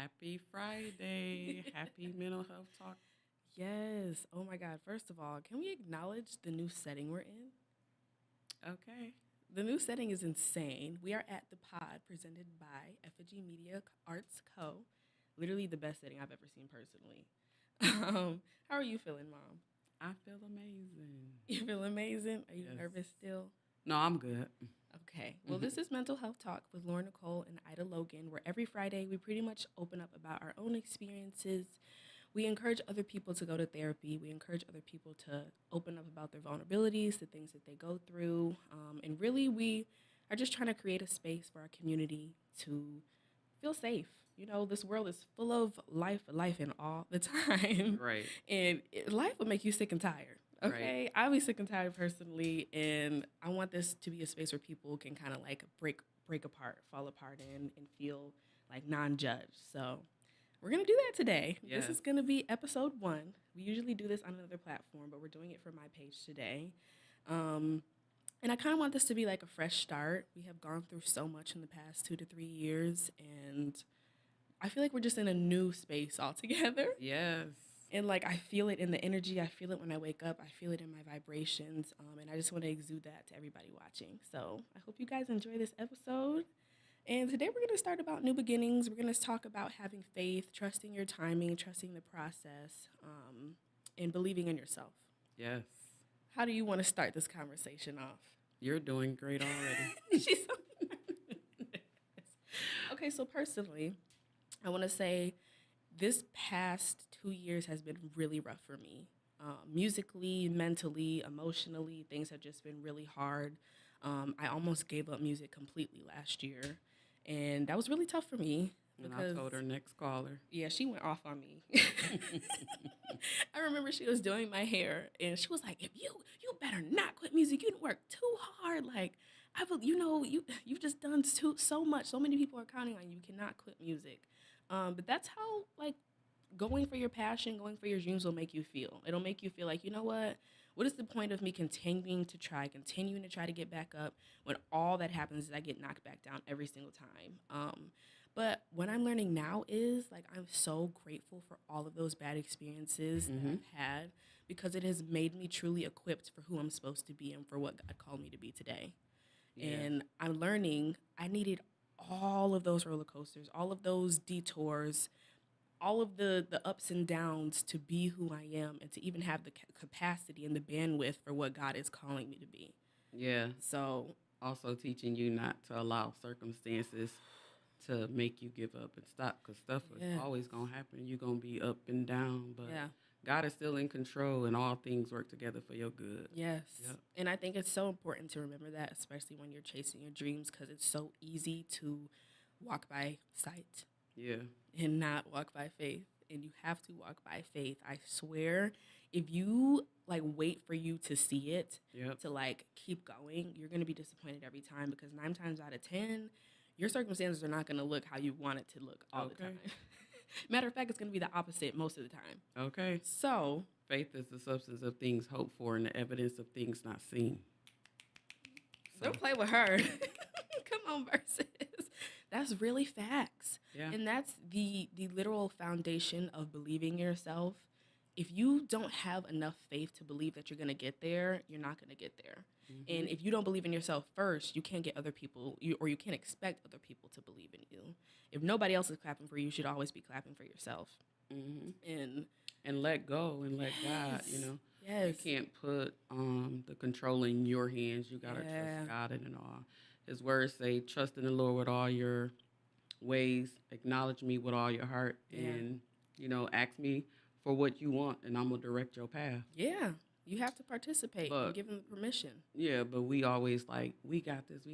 Happy Friday. Happy Mental Health Talk. Yes. Oh my God. First of all, can we acknowledge the new setting we're in? Okay. The new setting is insane. We are at the pod presented by Effigy Media Arts Co. Literally the best setting I've ever seen personally. How are you feeling, Mom? I feel amazing. You feel amazing? Are you Yes. nervous still? No, I'm good. Okay. Well, this is Mental Health Talk with Lauryn Nichole and Ida Logan, where every Friday we pretty much open up about our own experiences. We encourage other people to go to therapy. We encourage other people to open up about their vulnerabilities, the things that they go through. And really, we are just trying to create a space for our community to feel safe. You know, this world is full of life, and all the time. Right. And life will make you sick and tired. Okay, Right. I'll be sick and tired personally, and I want this to be a space where people can kind of like break apart, fall apart, and feel like non-judged. So we're gonna do that today. This Yes. is gonna be episode 1. We usually do this on another platform, but we're doing it for my page today. Um, and I kind of want this to be like a fresh start. We have gone through so much in the past 2 to 3 years, and I feel like we're just in a new space altogether. Yes. And like I feel it in the energy, I feel it when I wake up, I feel it in my vibrations, and I just want to exude that to everybody watching. So I hope you guys enjoy this episode. And today we're going to start about new beginnings. We're going to talk about having faith, trusting your timing, trusting the process, and believing in yourself. Yes. How do you want to start this conversation off? You're doing great already. She's so nervous. Okay, so personally, I want to say this past 2 years has been really rough for me. Musically, mentally, emotionally, things have just been really hard. I almost gave up music completely last year, and that was really tough for me And I because, told her next caller. yeah, she went off on me. I remember she was doing my hair, and she was like, "If you better not quit music. You done work too hard. Like, you've just done so much. So many people are counting on you. You cannot quit music." But that's how like going for your passion, going for your dreams will make you feel. It'll make you feel like, you know what? What is the point of me continuing to try to get back up when all that happens is I get knocked back down every single time? But what I'm learning now is like I'm so grateful for all of those bad experiences that I've had because it has made me truly equipped for who I'm supposed to be and for what God called me to be today. Yeah. And I'm learning I needed all of those roller coasters, all of those detours, all of the ups and downs to be who I am and to even have the capacity and the bandwidth for what God is calling me to be. Yeah. So, Also teaching you not to allow circumstances to make you give up and stop because stuff is yeah, always going to happen. You're going to be up and down, but yeah, God is still in control and all things work together for your good. yes. Yep. And I think it's so important to remember that, especially when you're chasing your dreams, because it's so easy to walk by sight Yeah. and not walk by faith. And you have to walk by faith. I swear, if you like wait for you to see it, Yep. to like keep going, you're gonna be disappointed every time because 9 times out of 10, your circumstances are not gonna look how you want it to look all the Okay. time. Matter of fact, it's gonna be the opposite most of the time. Okay. So Faith is the substance of things hoped for and the evidence of things not seen. don't play with her. Come on, verses. That's really facts. Yeah. And that's the literal foundation of believing in yourself. If you don't have enough faith to believe that you're going to get there, you're not going to get there. And if you don't believe in yourself first, you can't get other people, or you can't expect other people to believe in you. If nobody else is clapping for you, you should always be clapping for yourself. And let go and let God, you know. You Yes. can't put the control in your hands. You got to Yeah. trust God in it all. His words say, trust in the Lord with all your ways, acknowledge me with all your heart, Yeah. and, you know, ask me for what you want, and I'm going to direct your path. Yeah. You have to participate But- and give them permission. Yeah, but we always like, we got this,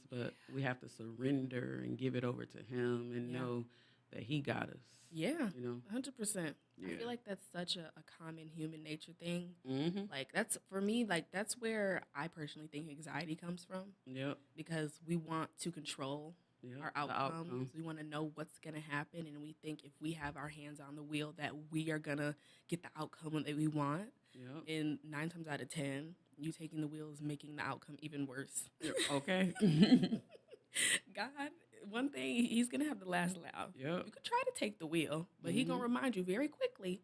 but we have to surrender and give it over to him and Yeah. know that he got us, Yeah. you know. 100%. I Yeah. feel like that's such a common human nature thing. Mm-hmm. Like that's for me, like that's where I personally think anxiety comes from Yep. because we want to control Yep. our The outcomes. outcome. We want to know what's going to happen, and we think if we have our hands on the wheel that we are going to get the outcome that we want. Yep. And 9 times out of 10, you taking the wheel is making the outcome even worse. Okay. God one thing, he's gonna have the last laugh. Yep. You could try to take the wheel, but he gonna Hmm. remind you very quickly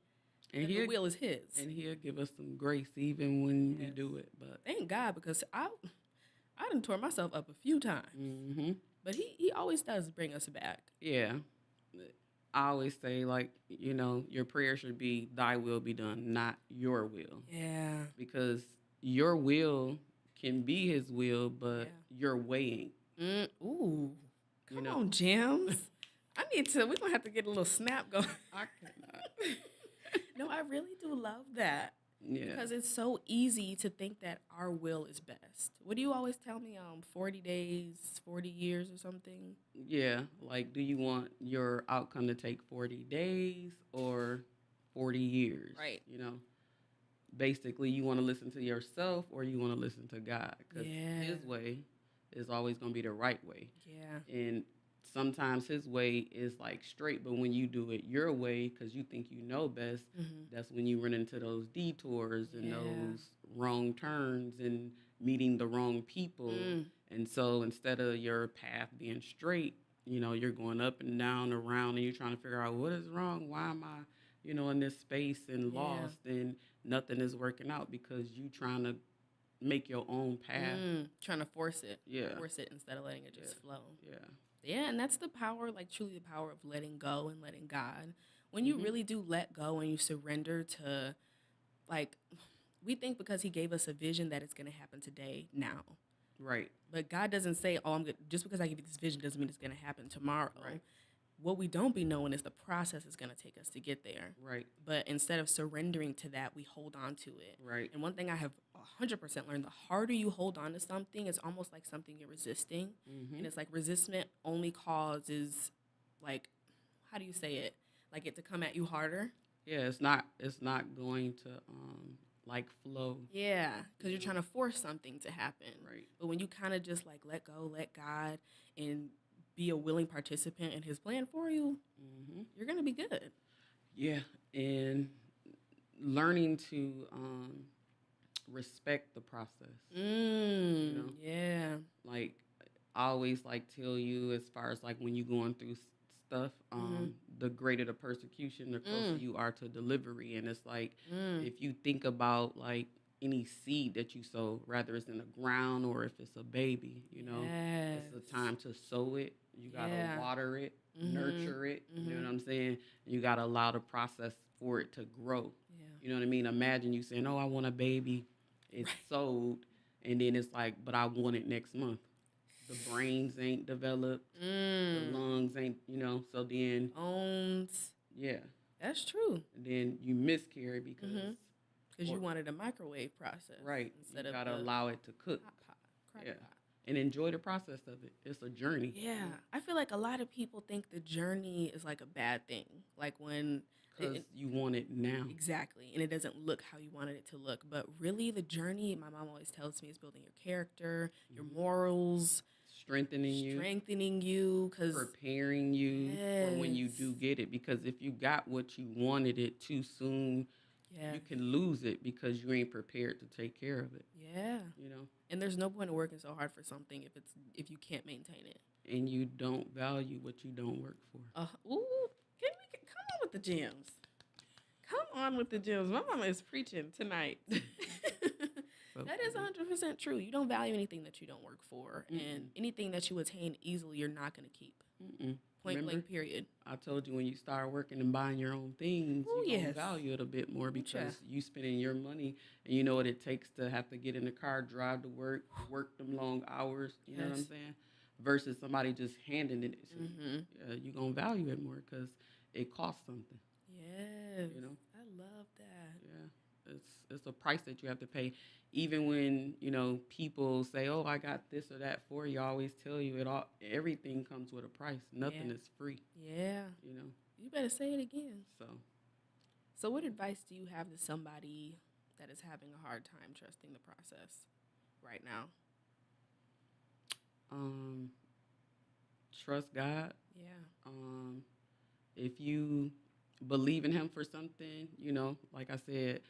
And that the he'll wheel is his. and he'll give us some grace even when we Yes. do it. But Thank God, because I done tore myself up a few times, hmm but he always does bring us back. yeah, I always say, like, your prayer should be thy will be done, not your will. Yeah. Because your will can be his will, but Yeah. your way ain't. Ooh. You Come know, on, Gems. We're gonna have to get a little snap going. I cannot. No, I really do love that. Yeah. Because it's so easy to think that our will is best. What do you always tell me? 40 days, 40 years or something? Yeah. Like, do you want your outcome to take 40 days or 40 years? Right. Basically, you want to listen to yourself or you want to listen to God, because Yeah. his way is always going to be the right way. Yeah. And sometimes his way is like straight, but when you do it your way because you think you know best, that's when you run into those detours and Yeah. those wrong turns and meeting the wrong people. And so instead of your path being straight, you're going up and down, around, and you're trying to figure out what is wrong. Why am I, in this space and Yeah. lost, and nothing is working out because you trying to make your own path. Trying to force it. Yeah. Force it instead of letting it just flow. Yeah. Yeah, and that's the power, like truly the power of letting go and letting God. When you really do let go and you surrender to, like, we think because he gave us a vision that it's going to happen today, now. Right. But God doesn't say, oh, I'm good. Just because I give you this vision doesn't mean it's going to happen tomorrow. Right. What we don't be knowing is the process is going to take us to get there. Right. But instead of surrendering to that, we hold on to it. Right. And one thing I have 100% learned, the harder you hold on to something, it's almost like something you're resisting. And it's like resistment only causes, like, how do you say it? Like it to come at you harder. Yeah, it's not going to like flow. Yeah, because you're trying to force something to happen. Right. But when you kind of just like let go, let God, and be a willing participant in his plan for you, you're going to be good. Yeah, and learning to respect the process. Yeah. Like, I always like tell you, as far as like when you're going through stuff, the greater the persecution, the closer you are to delivery. And it's like, if you think about like any seed that you sow, rather it's in the ground or if it's a baby, it's a time to sow it. You gotta water it, nurture it. You know what I'm saying? You gotta allow the process for it to grow. Yeah. You know what I mean? Imagine you saying, "Oh, I want a baby." It's sold, and then it's like, "But I want it next month." The brains ain't developed, the lungs ain't, so then... Yeah. That's true. And then you miscarry because... Because you wanted a microwave process. Right. Instead you of gotta allow it to cook. Crock Yeah. pot. And enjoy the process of it. It's a journey. Yeah. I feel like a lot of people think the journey is like a bad thing. Like when... Because you want it now. Exactly. And it doesn't look how you wanted it to look. But really, the journey, my mom always tells me, is building your character, your morals... Strengthening you. Cause preparing you for when you do get it. Because if you got what you wanted it too soon, you can lose it because you ain't prepared to take care of it. Yeah. And there's no point in working so hard for something if you can't maintain it. And you don't value what you don't work for. Come on with the gems. Come on with the gems. My mama is preaching tonight. That is 100% true. You don't value anything that you don't work for. And anything that you attain easily, you're not going to keep. Point blank, period. I told you when you start working and buying your own things, you're going to value it a bit more because you spending your money and you know what it takes to have to get in the car, drive to work them long hours. You know what I'm saying? Versus somebody just handing it. You're going to value it more because it costs something. Yes. I love that. Yeah. It's a price that you have to pay. Even when, people say, "Oh, I got this or that for you," I always tell you everything comes with a price. Nothing is free. Yeah. You better say it again. So what advice do you have to somebody that is having a hard time trusting the process right now? Trust God. Yeah. If you believe in him for something, like I said,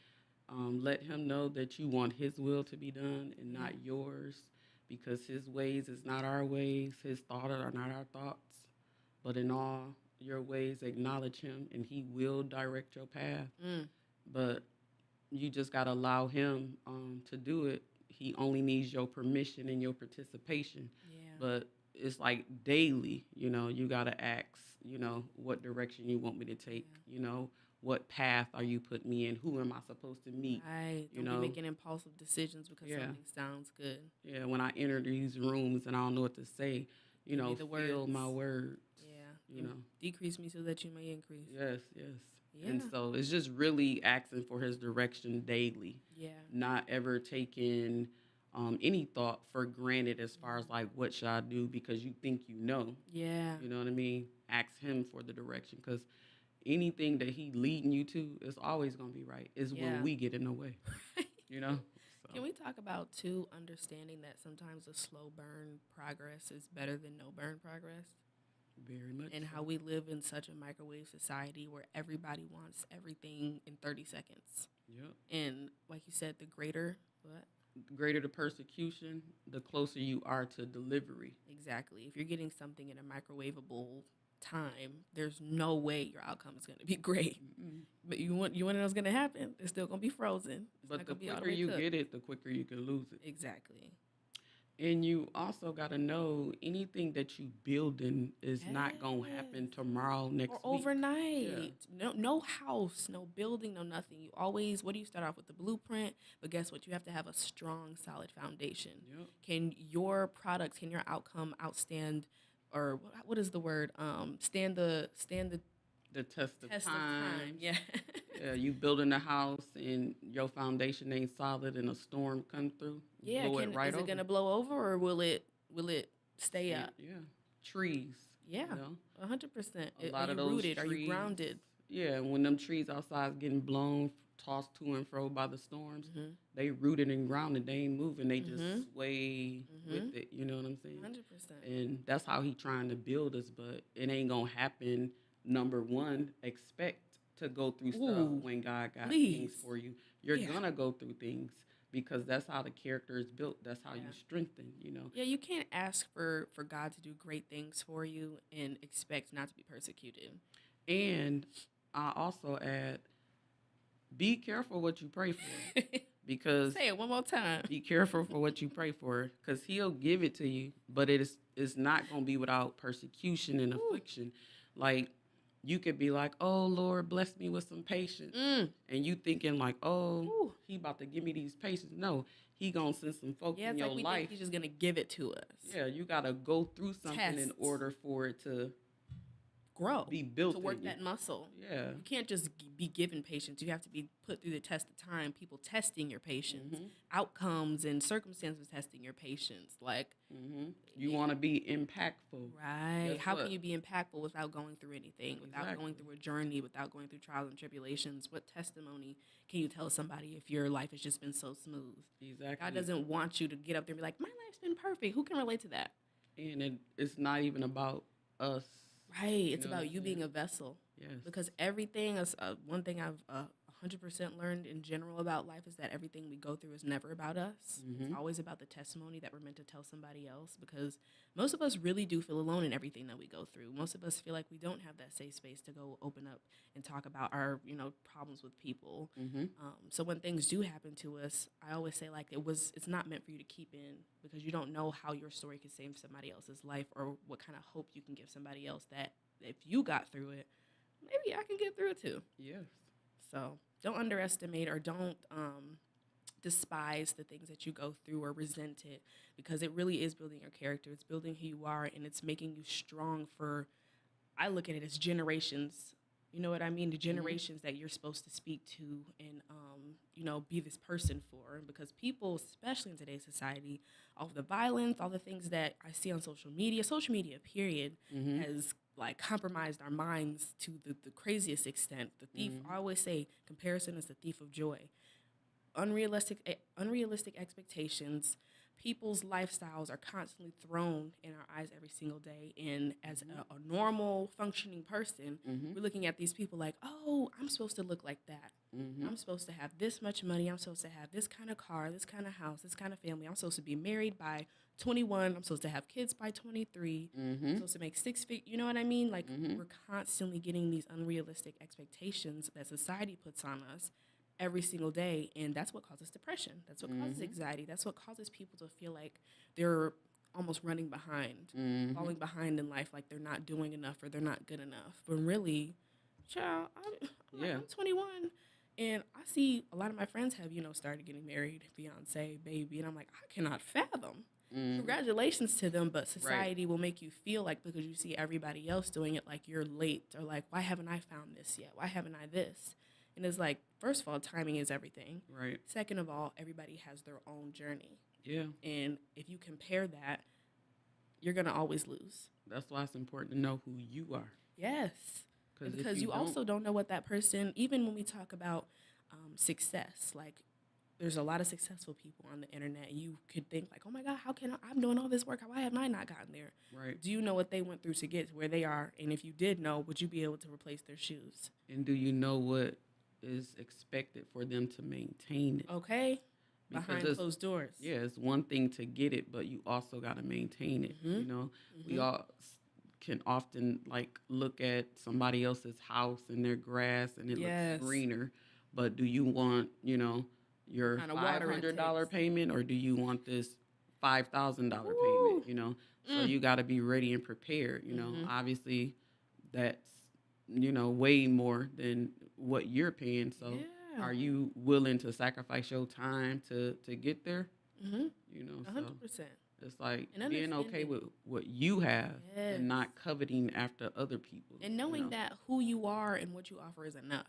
let him know that you want his will to be done and not yours, because his ways is not our ways, his thoughts are not our thoughts. But in all your ways, acknowledge him, and he will direct your path. Mm. But you just got to allow him to do it. He only needs your permission and your participation. Yeah. But it's like daily, you got to ask, what direction you want me to take, what path are you putting me in? Who am I supposed to meet? Right. Don't be making impulsive decisions because something sounds good. Yeah, when I enter these rooms and I don't know what to say, feel my words. Yeah. Decrease me so that you may increase. Yes. Yeah. And so it's just really asking for his direction daily. Yeah. Not ever taking any thought for granted as far as like, what should I do because you think you know. Yeah. You know what I mean? Ask him for the direction because anything that he leading you to is always going to be right. It's when we get in the way, So. Can we talk about, too, understanding that sometimes a slow burn progress is better than no burn progress? Very much. And so. How we live in such a microwave society where everybody wants everything in 30 seconds. Yep. And like you said, the greater the persecution, the closer you are to delivery. Exactly. If you're getting something in a microwavable time, there's no way your outcome is going to be great. Mm-hmm. But you want to know what's going to happen? It's still going to be frozen. But the quicker you get it, the quicker you can lose it. Exactly. And you also got to know anything that you building is not going to happen tomorrow, next week. Or overnight. Yeah. No house, no building, no nothing. You always, what do you start off with? The blueprint. But guess what? You have to have a strong, solid foundation. Yep. Can your product, can your outcome outstand, or what is the word? Stand the test of time. Yeah. Yeah, you building a house and your foundation ain't solid and a storm come through. Yeah, is it gonna blow over or will it stay up? Yeah, trees. Yeah, 100%. A lot of those rooted? Trees, are you grounded? Yeah, when them trees outside getting blown, tossed to and fro by the storms, they rooted and grounded. They ain't moving. They just sway with it. You know what I'm saying? 100%. And that's how he trying to build us, but it ain't gonna happen. Number one, expect to go through stuff when God got things for you. You're gonna go through things because that's how the character is built. That's how you strengthen, Yeah, you can't ask for God to do great things for you and expect not to be persecuted. And I also add, be careful what you pray for. Because say it one more time. Be careful for what you pray for because he'll give it to you, but it's not gonna be without persecution and affliction. Like, you could be like, oh, Lord, bless me with some patience. And you thinking like, he about to give me these patience. No, he going to send some folk in your life. Think he's just going to give it to us. Yeah, you got to go through something in order for it to grow, be built, to work that muscle. Yeah, you can't just be given patience. You have to be put through the test of time. People testing your patience, outcomes and circumstances testing your patience. Like, you want to be impactful, right? How can you be impactful without going through anything, without going through a journey, without going through trials and tribulations? What testimony can you tell somebody if your life has just been so smooth? Exactly. God doesn't want you to get up there and be like, my life's been perfect. Who can relate to that? And it's not even about us. Right. It's about you being a vessel. Yes. Because everything is one thing I've 100% learned in general about life is that everything we go through is never about us. It's always about the testimony that we're meant to tell somebody else, because most of us really do feel alone in everything that we go through. Most of us feel like we don't have that safe space to go open up and talk about our, problems with people. So when things do happen to us, I always say, like, it's not meant for you to keep in, because you don't know how your story could save somebody else's life or what kind of hope you can give somebody else that if you got through it, maybe I can get through it too. Yes. So don't underestimate or don't despise the things that you go through or resent it, because it really is building your character. It's building who you are, and it's making you strong for, I look at it as generations. You know what I mean? The generations that you're supposed to speak to and, be this person for. Because people, especially in today's society, all the violence, all the things that I see on social media, period, has like compromised our minds to the craziest extent. The thief, I always say, comparison is the thief of joy. Unrealistic expectations. People's lifestyles are constantly thrown in our eyes every single day. And as a normal functioning person, we're looking at these people like, oh, I'm supposed to look like that. I'm supposed to have this much money. I'm supposed to have this kind of car, this kind of house, this kind of family. I'm supposed to be married by 21, I'm supposed to have kids by 23. I'm supposed to make 6 figures. You know what I mean? Like, we're constantly getting these unrealistic expectations that society puts on us every single day. And that's what causes depression. That's what causes anxiety. That's what causes people to feel like they're almost running behind, falling behind in life, like they're not doing enough or they're not good enough. But really, child, I'm 21. And I see a lot of my friends have, started getting married, fiance, baby. And I'm like, I cannot fathom. Congratulations to them, but society will make you feel like because you see everybody else doing it, like you're late or like, why haven't I found this yet? Why haven't I this? And it's like, first of all, timing is everything. Right. Second of all, everybody has their own journey. Yeah. And if you compare that, you're going to always lose. That's why it's important to know who you are. Yes. Because you also don't know what that person, even when we talk about success, like there's a lot of successful people on the internet. You could think like, oh my God, how can I'm doing all this work? Why have I not gotten there? Right. Do you know what they went through to get to where they are? And if you did know, would you be able to replace their shoes? And do you know what is expected for them to maintain it? Okay. Behind closed doors. Yeah, it's one thing to get it, but you also got to maintain it. You know, we all can often like look at somebody else's house and their grass and it looks greener, but do you want, your $500 payment or do you want this $5,000 payment, So you got to be ready and prepared, Obviously that's, way more than what you're paying. So are you willing to sacrifice your time to get there? 100%. So it's like being okay with what you have and not coveting after other people. And knowing that who you are and what you offer is enough.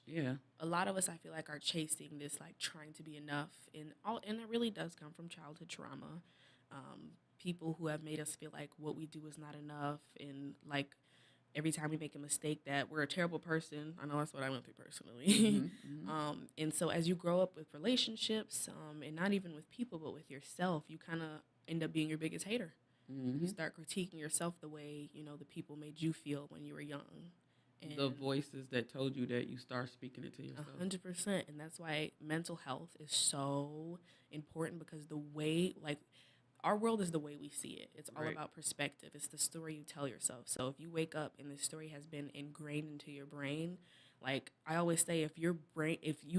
Yeah. A lot of us, I feel like, are chasing this, like, trying to be enough. And it really does come from childhood trauma. People who have made us feel like what we do is not enough. And, like, every time we make a mistake that we're a terrible person. I know that's what I went through personally. And so as you grow up with relationships, and not even with people, but with yourself, you kind of end up being your biggest hater. You start critiquing yourself the way, the people made you feel when you were young. And the voices that told you that, you start speaking it to yourself. 100%. And that's why mental health is so important, because the way, like, our world is the way we see it. It's all about perspective. It's the story you tell yourself. So if you wake up and this story has been ingrained into your brain, like I always say, if you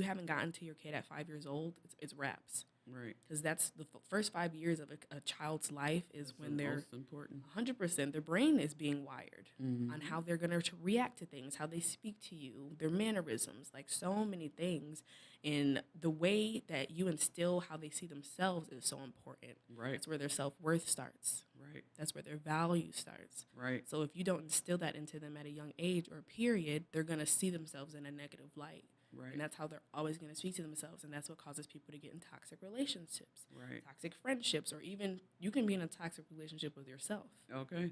haven't gotten to your kid at 5 years old, it's wraps. Right. Because that's the first 5 years of a child's life is that's when they're most important. 100%. Their brain is being wired on how they're going to react to things, how they speak to you, their mannerisms, like so many things. And the way that you instill how they see themselves is so important. Right. That's where their self-worth starts. Right. That's where their value starts. Right. So if you don't instill that into them at a young age or period, they're going to see themselves in a negative light. Right. And that's how they're always going to speak to themselves. And that's what causes people to get in toxic relationships, toxic friendships, or even you can be in a toxic relationship with yourself. Okay.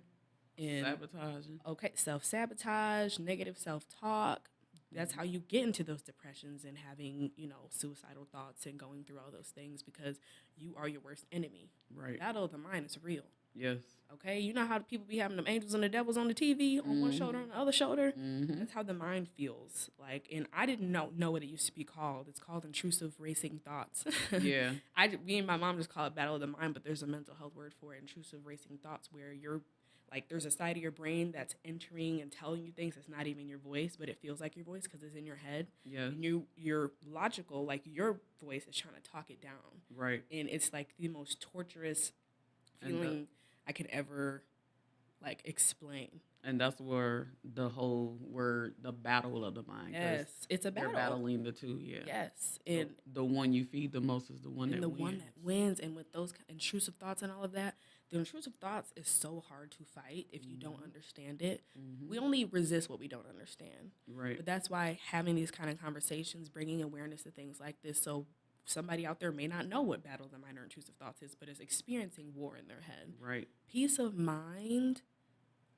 And sabotaging. Okay. Self-sabotage, negative self-talk. That's how you get into those depressions and having, suicidal thoughts and going through all those things, because you are your worst enemy. Right. Battle of the mind is real. Yes. Okay, you know how people be having them angels and the devils on the TV on one shoulder and the other shoulder? That's how the mind feels. Like, and I didn't know what it used to be called. It's called intrusive racing thoughts. Yeah. Me and my mom just call it battle of the mind, but there's a mental health word for it, intrusive racing thoughts, where you're like, there's a side of your brain that's entering and telling you things that's not even your voice, but it feels like your voice because it's in your head. Yeah. And you're logical, like your voice is trying to talk it down. Right. And it's like the most torturous feeling I could ever explain. And that's where the whole word, the battle of the mind. Yes, it's a battle. You're battling the two, yeah. Yes. And the one you feed the most is the one that wins. And the one that wins. And with those intrusive thoughts and all of that, the intrusive thoughts is so hard to fight if you don't understand it. We only resist what we don't understand. Right. But that's why having these kind of conversations, bringing awareness to things like this, so somebody out there may not know what battle of the mind or intrusive thoughts is, but is experiencing war in their head. Right. Peace of mind,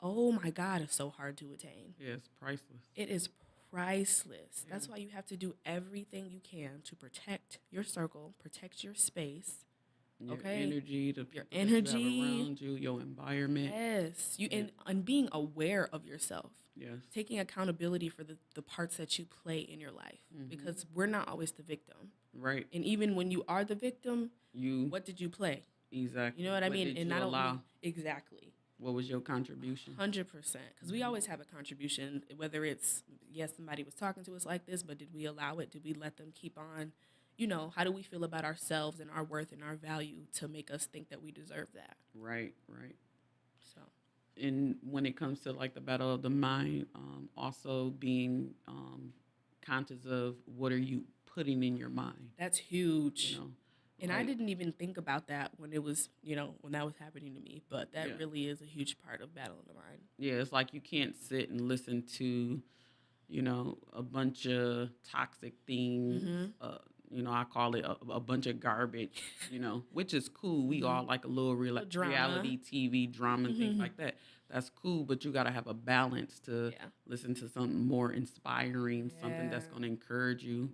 oh my God, it's so hard to attain. Yeah, it's priceless. It is priceless. Yeah. That's why you have to do everything you can to protect your circle, protect your space. Your energy, your energy around you, your environment. Yes. And being aware of yourself. Yes. Taking accountability for the parts that you play in your life. Because we're not always the victim. Right. And even when you are the victim, what did you play? Exactly. You know what I What mean? did And you not allow? only exactly. What was your contribution? 100%. Because we always have a contribution, whether it's, yes, somebody was talking to us like this, but did we allow it? Did we let them keep on? You know, how do we feel about ourselves and our worth and our value to make us think that we deserve that? Right, right. So, And when it comes to like the battle of the mind, also being conscious of what are you putting in your mind, that's huge. you know? And I didn't even think about that when it was, when that was happening to me. But that Yeah. really is a huge part of battling the mind. Yeah, it's like you can't sit and listen to, a bunch of toxic things. I call it a bunch of garbage, which is cool. We all like a little reality TV drama and things like that. That's cool, but you got to have a balance to listen to something more inspiring, something that's going to encourage you,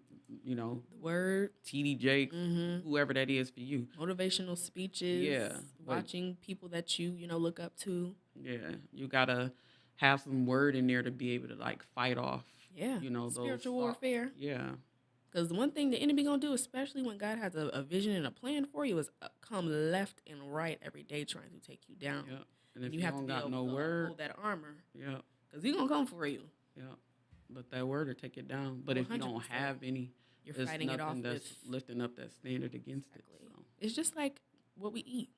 The word. TD Jakes, whoever that is for you. Motivational speeches. Yeah. Watching people that you, look up to. Yeah. You got to have some word in there to be able to like fight off, spiritual warfare. Yeah. Because the one thing the enemy going to do, especially when God has a vision and a plan for you, is come left and right every day trying to take you down. Yeah. And if you have to be able to hold that armor. Yeah. Because he's going to come for you. Yeah. But that word will take it down. But 100%. If you don't have any, you're fighting it off. That's lifting up that standard against it. So. It's just like what we eat.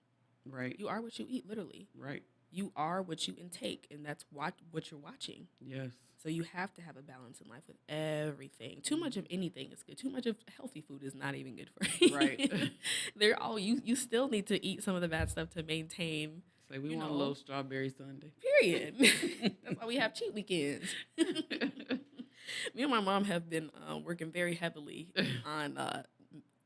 Right. You are what you eat, literally. Right. You are what you intake, and that's what you're watching. Yes. So you have to have a balance in life with everything. Too much of anything is good. Too much of healthy food is not even good for you. Right. You still need to eat some of the bad stuff to maintain. Say we want a little strawberry sundae. Period. That's why we have cheat weekends. Me and my mom have been working very heavily on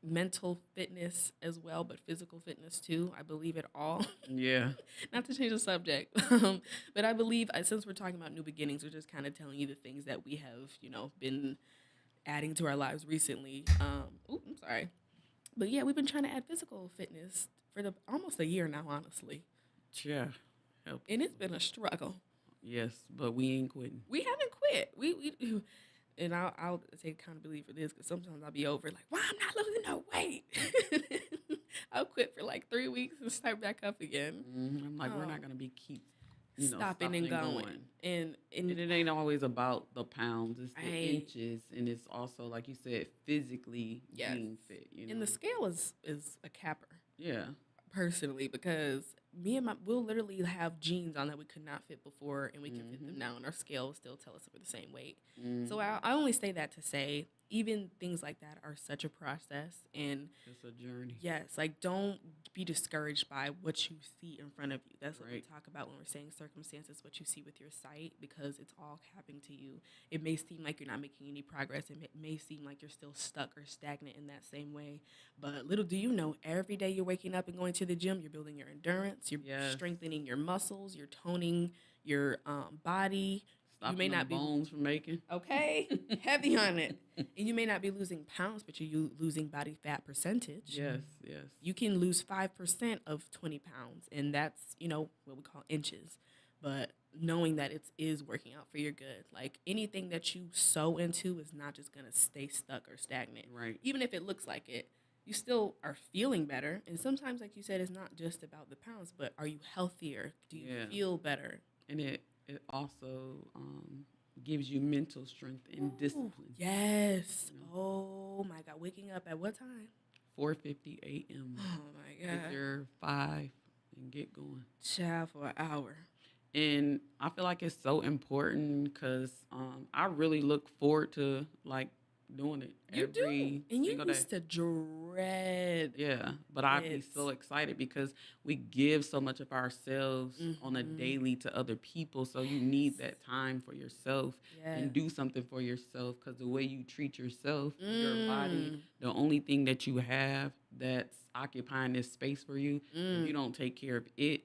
mental fitness as well, but physical fitness too. I believe it all. Yeah. Not to change the subject, but I believe since we're talking about new beginnings, we're just kind of telling you the things that we have, been adding to our lives recently. I'm sorry. But yeah, we've been trying to add physical fitness for almost a year now, honestly. Yeah. And it's been a struggle. Yes, but we ain't quitting. We haven't quit. We and I'll take accountability for this because sometimes I'll be over like, why I'm not losing no weight. I'll quit for like 3 weeks and start back up again. I'm like, we're not gonna be stopping and going. And it ain't always about the pounds; it's the inches, and it's also like you said, physically being fit. And the scale is a capper. Yeah. Personally, because we'll literally have jeans on that we could not fit before, and we can fit them now, and our scale will still tell us we're the same weight. So I only say that to say, even things like that are such a process, and it's a journey. Yes, like don't be discouraged by what you see in front of you. That's what we talk about when we're saying circumstances, what you see with your sight, because it's all happening to you. It may seem like you're not making any progress. It may seem like you're still stuck or stagnant in that same way. But little do you know, every day you're waking up and going to the gym, you're building your endurance, you're strengthening your muscles, you're toning your body. Stopping you may not be bones from making. Okay, heavy on it. And you may not be losing pounds, but you're losing body fat percentage. Yes, yes. You can lose 5% of 20 pounds, and that's, what we call inches. But knowing that it is working out for your good. Like anything that you sow into is not just going to stay stuck or stagnant. Right. Even if it looks like it, you still are feeling better. And sometimes, like you said, it's not just about the pounds, but are you healthier? Do you feel better? And it also gives you mental strength and discipline. Yes. Oh, my God. Waking up at what time? 4:50 a.m. Oh, my God. Get there 5 and get going. Child for an hour. And I feel like it's so important because I really look forward to, like, doing it every and you single used day. To dread. Yeah, but I'd be so excited because we give so much of ourselves on a daily to other people. So you need that time for yourself and do something for yourself, because the way you treat yourself, your body, the only thing that you have that's occupying this space for you, if you don't take care of it,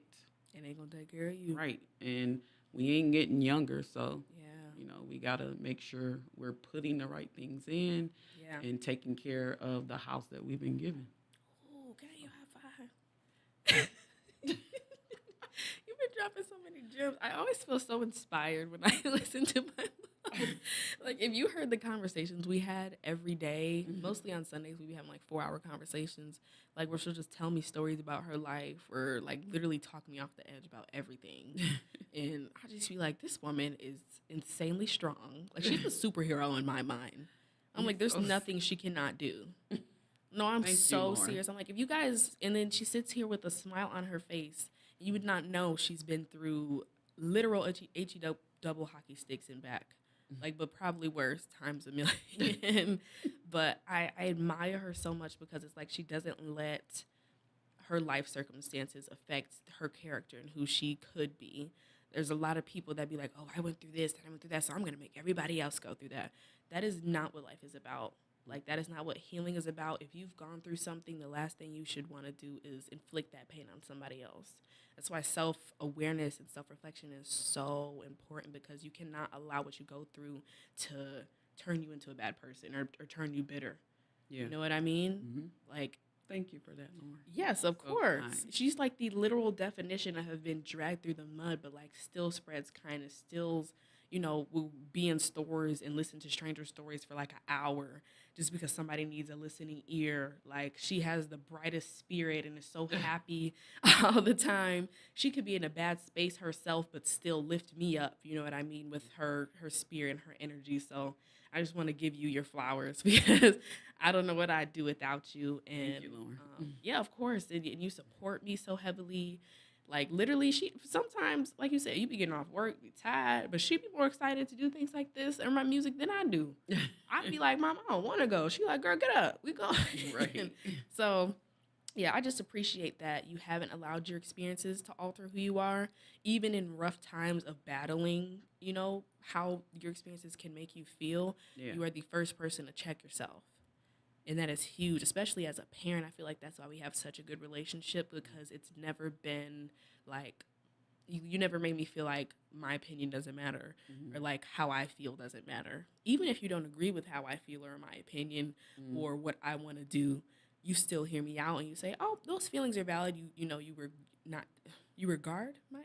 it ain't gonna take care of you. Right. And we ain't getting younger, so we got to make sure we're putting the right things in and taking care of the house that we've been given. Oh, can I give you a high five? You've been dropping so many gems. I always feel so inspired when I listen to my mom. Like, if you heard the conversations we had every day, Mhm. mostly on Sundays, we be having like 4-hour conversations, like where she'll just tell me stories about her life or like literally talk me off the edge about everything. And I just be like, this woman is insanely strong. Like, she's a superhero in my mind. I'm You like, there's so nothing she cannot do. No, I'm Thank you, so Lauren. serious. I'm like, if you guys, and then she sits here with a smile on her face, you would not know she's been through literal HE double hockey sticks and back. Like, but probably worse times a million. But I admire her so much because it's like she doesn't let her life circumstances affect her character and who she could be. There's a lot of people that be like, oh, I went through this and I went through that, so I'm going to make everybody else go through that. That is not what life is about. Like, that is not what healing is about. If you've gone through something, the last thing you should want to do is inflict that pain on somebody else. That's why self-awareness and self-reflection is so important, because you cannot allow what you go through to turn you into a bad person or turn you bitter. Yeah. You know what I mean? Mm-hmm. Like, Thank you for that, Lauren. yes, of So course. kind. She's like the literal definition of have been dragged through the mud, but like still spreads kindness, still, will be in stores and listen to stranger stories for like an hour just because somebody needs a listening ear. Like, she has the brightest spirit and is so happy all the time. She could be in a bad space herself, but still lift me up. You know what I mean? With her spirit and her energy. So I just want to give you your flowers because I don't know what I'd do without you. And Thank you, Lauren. yeah, of course. And you support me so heavily. Like, literally, she sometimes, like you said, you be getting off work, be tired, but she be more excited to do things like this or my music than I do. I'd be like, Mom, I don't want to go. She like, girl, get up. We go. Right. So yeah, I just appreciate that you haven't allowed your experiences to alter who you are, even in rough times of battling, how your experiences can make you feel. Yeah. You are the first person to check yourself. And that is huge, especially as a parent. I feel like that's why we have such a good relationship, because it's never been like, you never made me feel like my opinion doesn't matter, or like how I feel doesn't matter. Even if you don't agree with how I feel or my opinion or what I want to do, you still hear me out and you say, oh, those feelings are valid. You were not, you regard my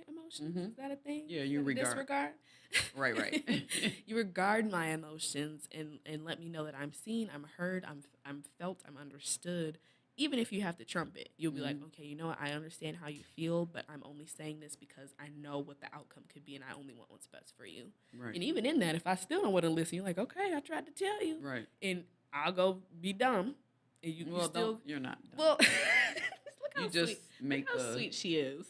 emotions. Is that a thing? Yeah, you regard. Disregard? Right. You regard my emotions and let me know that I'm seen, I'm heard, I'm felt, I'm understood. Even if you have to trump it, you'll be like, okay, you know what? I understand how you feel, but I'm only saying this because I know what the outcome could be, and I only want what's best for you. Right. And even in that, if I still don't want to listen, you're like, okay, I tried to tell you. Right. And I'll go be dumb. And you still. You're not dumb. Well, you just make how sweet she is.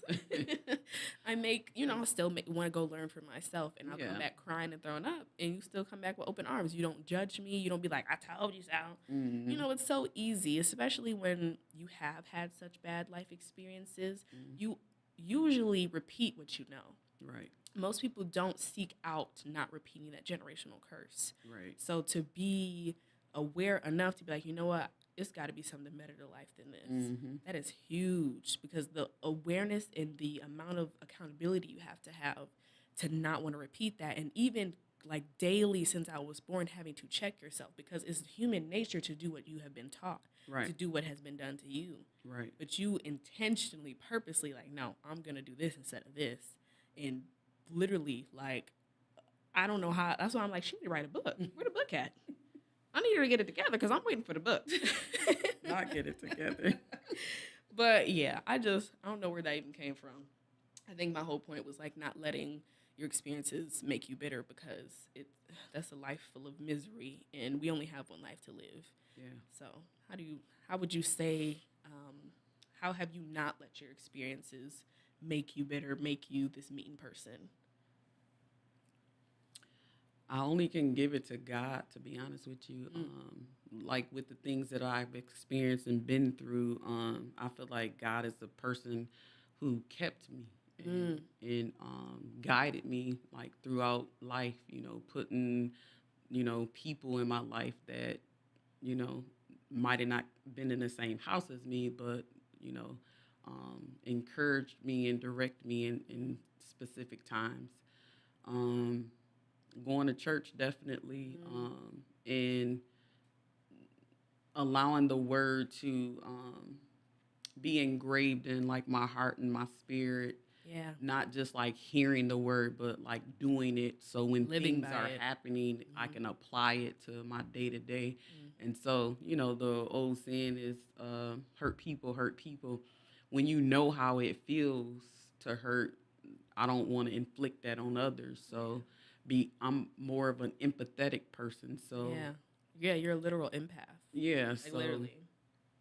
I make, I still want to go learn for myself, and I'll come back crying and throwing up, and you still come back with open arms. You don't judge me. You don't be like, I told you so. It's so easy, especially when you have had such bad life experiences. You usually repeat what you know. Right. Most people don't seek out not repeating that generational curse. Right. So to be aware enough to be like, you know what? It's got to be something better to life than this. That is huge, because the awareness and the amount of accountability you have to not want to repeat that. And even like daily since I was born, having to check yourself, because it's human nature to do what you have been taught, right, to do what has been done to you. Right. But you intentionally, purposely like, no, I'm going to do this instead of this. And literally, like, I don't know how. That's why I'm like, she need to write a book. Where the book at? I need her to get it together because I'm waiting for the book. Not get it together. But yeah, I don't know where that even came from. I think my whole point was like not letting your experiences make you bitter, because that's a life full of misery, and we only have one life to live. Yeah. So how would you say, how have you not let your experiences make you bitter, make you this mean person? I only can give it to God, to be honest with you. Like with the things that I've experienced and been through, I feel like God is the person who kept me and guided me like throughout life, putting, people in my life that, might have not been in the same house as me, but, encouraged me and direct me in specific times. Going to church, definitely, and allowing the word to be engraved in like my heart and my spirit, Yeah. Not just like hearing the word, but like doing it. So when Living things by are it. happening, I can apply it to my day to day. And so, the old saying is hurt people hurt people. When you know how it feels to hurt, I don't want to inflict that on others. So I'm more of an empathetic person. So Yeah. Yeah, you're a literal empath. yeah, Like so literally.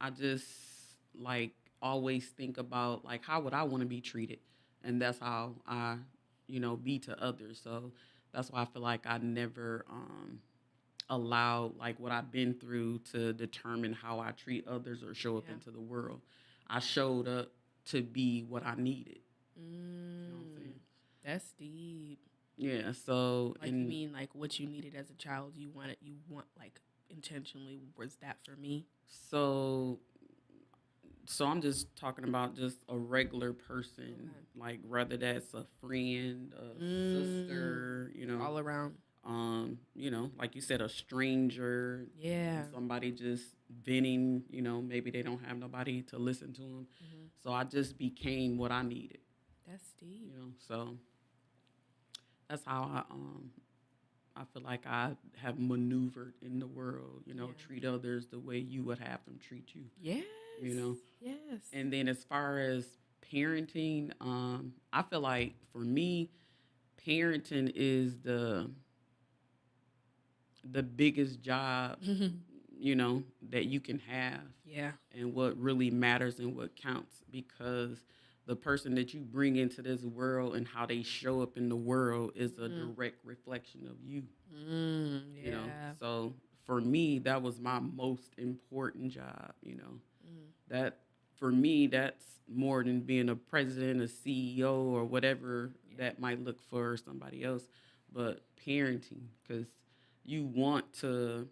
I just like always think about like how would I want to be treated, and that's how I, be to others. So that's why I feel like I never allowed like what I've been through to determine how I treat others or show up Yeah. into the world. I showed up to be what I needed. You know what I'm Mm, saying? that's deep. Yeah. So Like you mean like what you needed as a child, you want like intentionally was that for me? so So I'm just talking about just a regular person, Okay. like whether that's a friend, a sister, All around. like you said, a stranger, Yeah. somebody just venting, maybe they don't have nobody to listen to them. So I just became what I needed, That's deep. So that's how I feel like I have maneuvered in the world, treat others the way you would have them treat you, Yes. you know. Yes. And then as far as parenting, I feel like for me, parenting is the biggest job, that you can have. Yeah. And what really matters and what counts, because the person that you bring into this world and how they show up in the world is a direct reflection of you. Yeah. So for me, that was my most important job, that for me, that's more than being a president, a CEO, or whatever that might look for somebody else, but parenting, because you want to,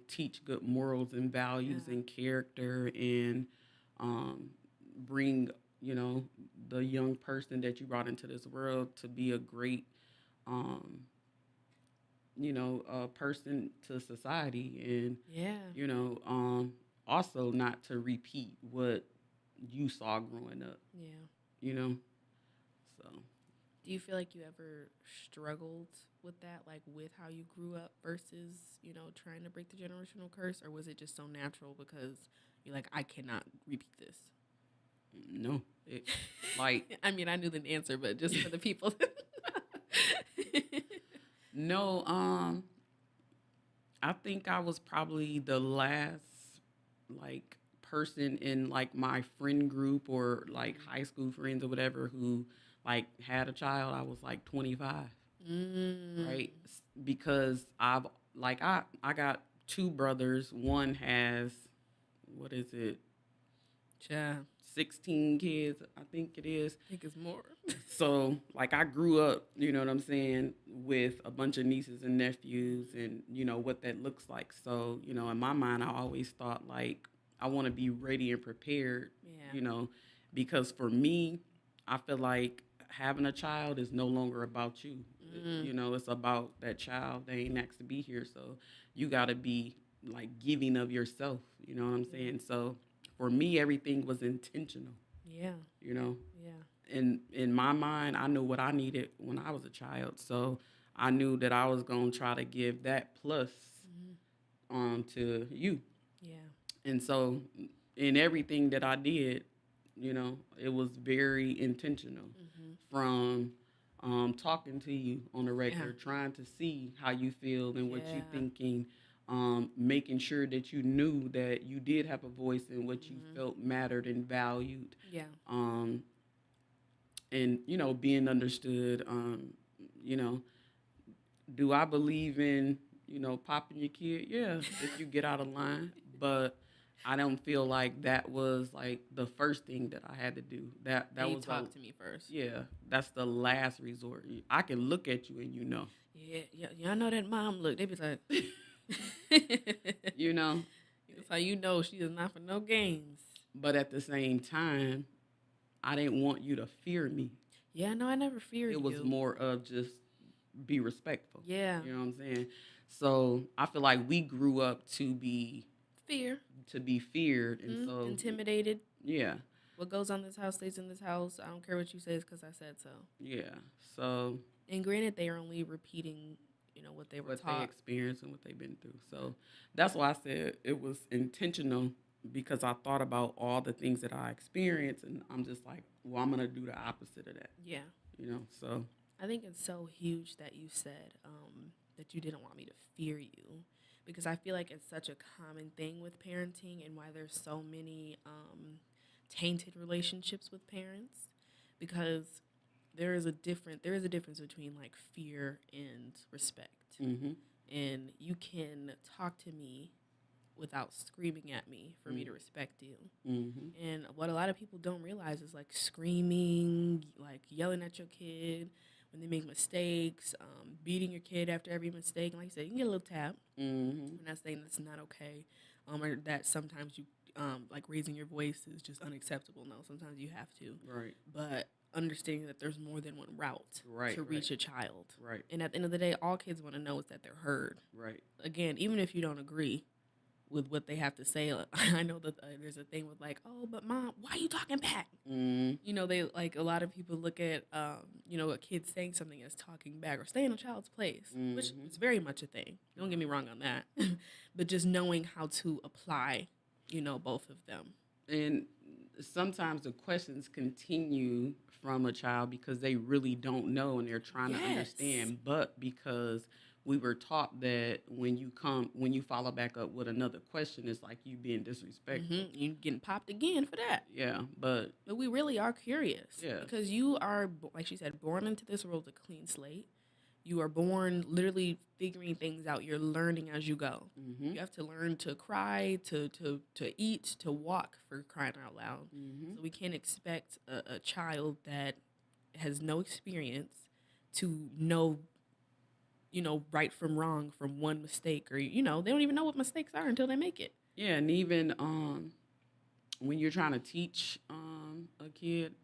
teach good morals and values and character, and bring, the young person that you brought into this world to be a great, um, person to society, and also not to repeat what you saw growing up, Yeah. you know. So Do you feel like you ever struggled with that, like with how you grew up versus, trying to break the generational curse? Or was it just so natural because you're like, I cannot repeat this? no, like I mean, I knew the answer, but just for the people. no, I think I was probably the last like person in like my friend group or like high school friends or whatever who like had a child. I was like 25. Right? Because I got two brothers. One has, what is it? Yeah. 16 kids, I think it is. I think it's more. So like I grew up, you know what I'm saying, with a bunch of nieces and nephews, and what that looks like. So, in my mind I always thought like I want to be ready and prepared, because for me, I feel like having a child is no longer about you. It's about that child. They ain't asked to be here. So you got to be like giving of yourself. You know what I'm saying? So for me, everything was intentional. Yeah. Yeah. And in my mind, I knew what I needed when I was a child. So I knew that I was going to try to give that plus to you. Yeah. And so in everything that I did, it was very intentional, from talking to you on a regular, trying to see how you feel and what you're thinking, making sure that you knew that you did have a voice and what you felt mattered and valued. Yeah. And, being understood. You know, do I believe in, popping your kid? Yeah, if you get out of line. But I don't feel like that was like the first thing that I had to do. That was talk to me first. Yeah, that's the last resort. I can look at you and Yeah, y'all know that mom look. They be like, you know. That's how you know she is not for no games. But at the same time, I didn't want you to fear me. Yeah, no, I never feared you. It was more of just be respectful. Yeah. You know what I'm saying? So I feel like we grew up to be feared, and so intimidated. Yeah. What goes on this house stays in this house. I don't care what you say, it's because I said so. Yeah. So And granted, they are only repeating, what they were what they taught. experienced and what they've been through. So that's why I said it was intentional because I thought about all the things that I experienced, and I'm just like, well, I'm gonna do the opposite of that. Yeah. So I think it's so huge that you said that you didn't want me to fear you, because I feel like it's such a common thing with parenting, and why there's so many tainted relationships with parents, because there is a difference between like fear and respect. mm-hmm. And you can talk to me without screaming at me for me to respect you. Mm-hmm. And what a lot of people don't realize is like screaming, like yelling at your kid when they make mistakes, beating your kid after every mistake. And like I said, you can get a little tap. Mm-hmm. I'm not saying that's not okay, or that sometimes you like raising your voice is just unacceptable. No, sometimes you have to. Right. But understanding that there's more than one route to reach a child. Right. And at the end of the day, all kids want to know is that they're heard. Right. Again, even if you don't agree with what they have to say, I know that there's a thing with like, oh, but mom, why are you talking back? Mm-hmm. They like a lot of people look at a kid saying something as talking back or stay in a child's place, which is very much a thing. Don't get me wrong on that, but just knowing how to apply, both of them. And sometimes the questions continue from a child because they really don't know and they're trying to understand, but because we were taught that when you follow back up with another question, it's like you being disrespectful. You getting popped again for that. Yeah, but we really are curious. Yeah. Because you are, like she said, born into this world a clean slate. You are born literally figuring things out. You're learning as you go. Mm-hmm. You have to learn to cry, to eat, to walk, for crying out loud. Mm-hmm. So we can't expect a child that has no experience to know, right from wrong from one mistake, or, they don't even know what mistakes are until they make it. Yeah, and even when you're trying to teach a kid,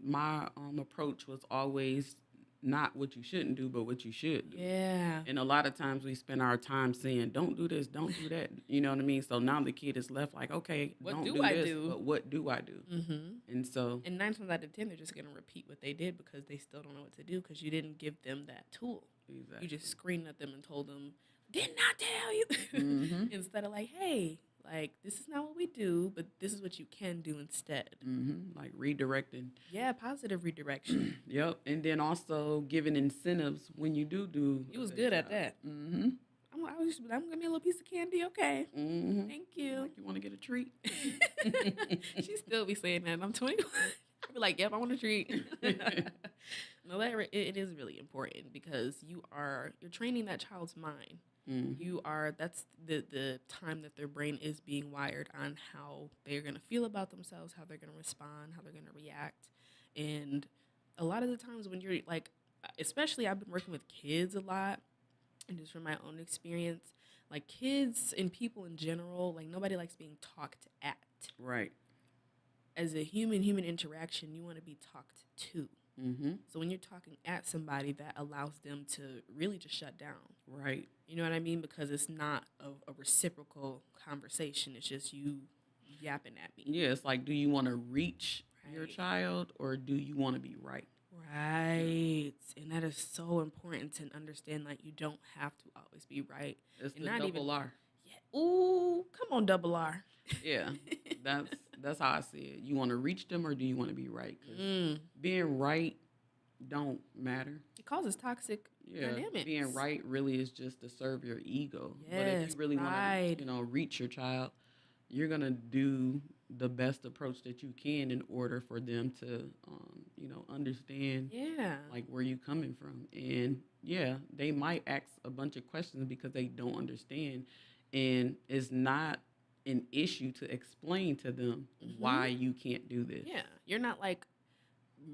my approach was always not what you shouldn't do, but what you should do. Yeah. And a lot of times we spend our time saying, don't do this, don't do that. You know what I mean? So now the kid is left like, okay, what don't do I this, do? but what do I do? Mm-hmm. And so... And 9 times out of 10, they're just going to repeat what they did because they still don't know what to do because you didn't give them that tool. Exactly. You just screamed at them and told them, did not tell you. Mm-hmm. Instead of like, hey, like, this is not what we do, but this is what you can do instead. Mm-hmm. Like redirecting. Yeah, positive redirection. Yep. And then also giving incentives when you do. You was good at that. Mm-hmm. I'm going to give me a little piece of candy, okay? Mm-hmm. Thank you. Like you want to get a treat? She still be saying that. I'm 21. I'll be like, yep, I want a treat. No, it is really important because you're training that child's mind. Mm-hmm. That's the time that their brain is being wired on how they're going to feel about themselves, how they're going to respond, how they're going to react. And a lot of the times when you're like, especially I've been working with kids a lot, and just from my own experience, like kids and people in general, like nobody likes being talked at. Right. As a human interaction, you want to be talked to. Mm-hmm. So when you're talking at somebody, that allows them to really just shut down. Right. You know what I mean? Because it's not a reciprocal conversation. It's just you yapping at me. Yeah, it's like, do you want to reach your child or do you want to be right? Right. And that is so important to understand, like, you don't have to always be right. It's and the not double even, R. Yeah. Ooh, come on, double R. Yeah, that's how I see it. You want to reach them or do you want to be right? 'Cause being right don't matter. It causes toxic dynamics. Being right really is just to serve your ego. Yes, but if you really want to, reach your child, you're gonna do the best approach that you can in order for them to, understand, like where you coming from. And they might ask a bunch of questions because they don't understand, and it's not an issue to explain to them why you can't do this. Yeah, you're not like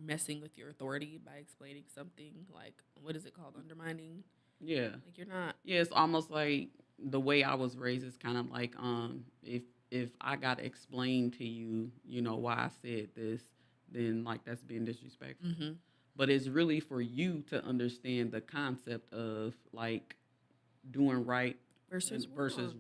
messing with your authority by explaining something, like, what is it called, undermining? Yeah, like you're not. Yeah, it's almost like the way I was raised is kind of like if I got to explain to you, why I said this, then like that's being disrespectful. Mm-hmm. But it's really for you to understand the concept of like doing right versus